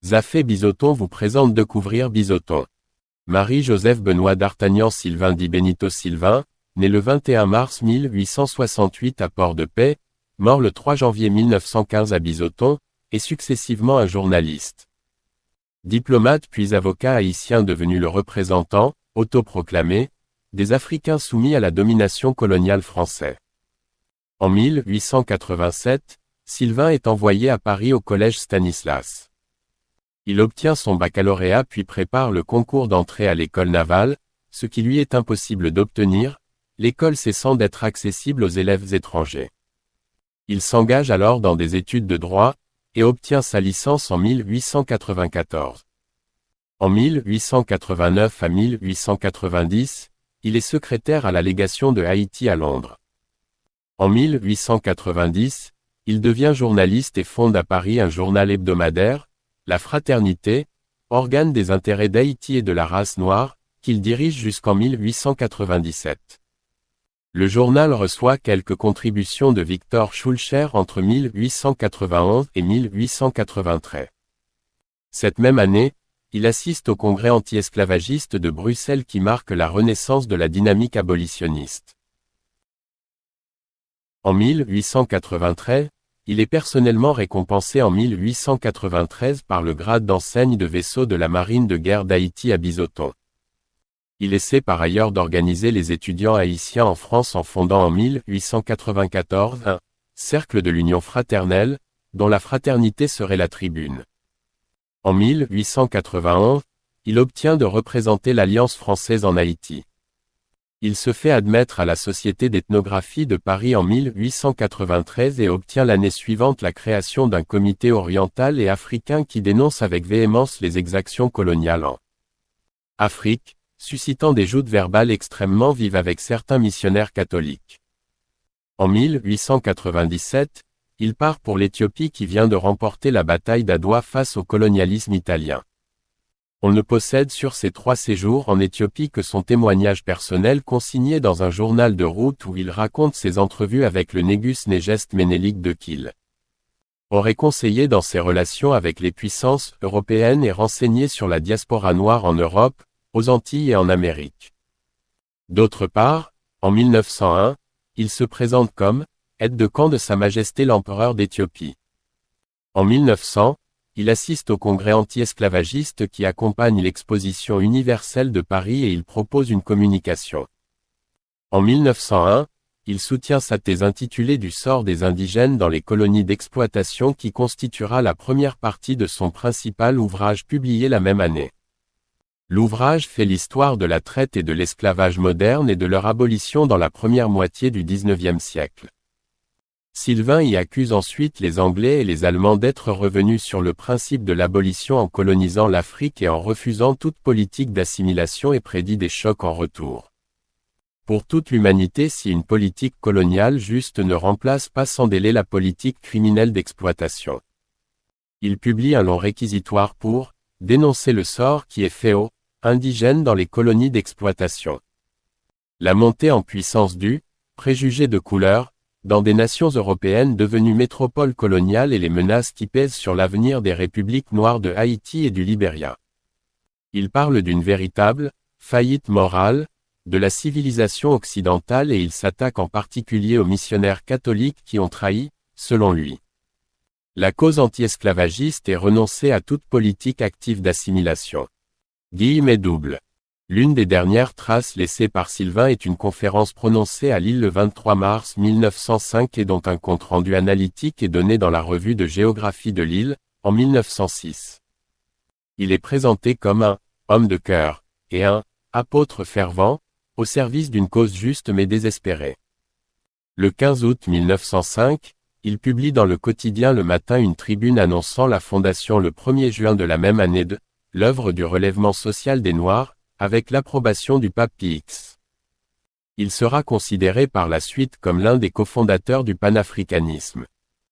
Zafé Bizoton vous présente Découvrir Bizoton. Marie-Joseph Benoît d'Artagnan Sylvain dit Benito Sylvain, né le 21 mars 1868 à Port-de-Paix, mort le 3 janvier 1915 à Bizoton, est successivement un journaliste. Diplomate puis avocat haïtien devenu le représentant, autoproclamé, des Africains soumis à la domination coloniale française. En 1887, Sylvain est envoyé à Paris au collège Stanislas. Il obtient son baccalauréat puis prépare le concours d'entrée à l'école navale, ce qui lui est impossible d'obtenir, l'école cessant d'être accessible aux élèves étrangers. Il s'engage alors dans des études de droit, et obtient sa licence en 1894. En 1889 à 1890, il est secrétaire à la légation de Haïti à Londres. En 1890, il devient journaliste et fonde à Paris un journal hebdomadaire, La Fraternité, organe des intérêts d'Haïti et de la race noire, qu'il dirige jusqu'en 1897. Le journal reçoit quelques contributions de Victor Schœlcher entre 1891 et 1893. Cette même année, il assiste au congrès anti-esclavagiste de Bruxelles qui marque la renaissance de la dynamique abolitionniste. En 1893, il est personnellement récompensé en 1893 par le grade d'enseigne de vaisseau de la marine de guerre d'Haïti à Bizoton. Il essaie par ailleurs d'organiser les étudiants haïtiens en France en fondant en 1894 un cercle de l'Union fraternelle, dont la fraternité serait la tribune. En 1891, il obtient de représenter l'Alliance française en Haïti. Il se fait admettre à la Société d'ethnographie de Paris en 1893 et obtient l'année suivante la création d'un comité oriental et africain qui dénonce avec véhémence les exactions coloniales en Afrique, suscitant des joutes verbales extrêmement vives avec certains missionnaires catholiques. En 1897, il part pour l'Éthiopie qui vient de remporter la bataille d'Adwa face au colonialisme italien. On ne possède sur ses 3 séjours en Éthiopie que son témoignage personnel consigné dans un journal de route où il raconte ses entrevues avec le Négus Négeste Ménélique de Kiel. Aurait conseillé dans ses relations avec les puissances européennes et renseigné sur la diaspora noire en Europe, aux Antilles et en Amérique. D'autre part, en 1901, il se présente comme aide de camp de Sa Majesté l'Empereur d'Éthiopie. En 1900, il assiste au congrès anti-esclavagiste qui accompagne l'exposition universelle de Paris et il propose une communication. En 1901, il soutient sa thèse intitulée Du sort des indigènes dans les colonies d'exploitation qui constituera la première partie de son principal ouvrage publié la même année. L'ouvrage fait l'histoire de la traite et de l'esclavage moderne et de leur abolition dans la première moitié du XIXe siècle. Sylvain y accuse ensuite les Anglais et les Allemands d'être revenus sur le principe de l'abolition en colonisant l'Afrique et en refusant toute politique d'assimilation et prédit des chocs en retour. Pour toute l'humanité si une politique coloniale juste ne remplace pas sans délai la politique criminelle d'exploitation. Il publie un long réquisitoire pour dénoncer le sort qui est fait aux indigènes dans les colonies d'exploitation. La montée en puissance du préjugé de couleur dans des nations européennes devenues métropoles coloniales et les menaces qui pèsent sur l'avenir des républiques noires de Haïti et du Libéria. Il parle d'une véritable faillite morale de la civilisation occidentale et il s'attaque en particulier aux missionnaires catholiques qui ont trahi, selon lui, la cause anti-esclavagiste et renoncé à toute politique active d'assimilation. Guillemets double. L'une des dernières traces laissées par Sylvain est une conférence prononcée à Lille le 23 mars 1905 et dont un compte-rendu analytique est donné dans la revue de géographie de Lille, en 1906. Il est présenté comme un homme de cœur et un apôtre fervent, au service d'une cause juste mais désespérée. Le 15 août 1905, il publie dans le quotidien Le Matin une tribune annonçant la fondation le 1er juin de la même année de l'œuvre du relèvement social des Noirs, avec l'approbation du pape Pie X. Il sera considéré par la suite comme l'un des cofondateurs du panafricanisme.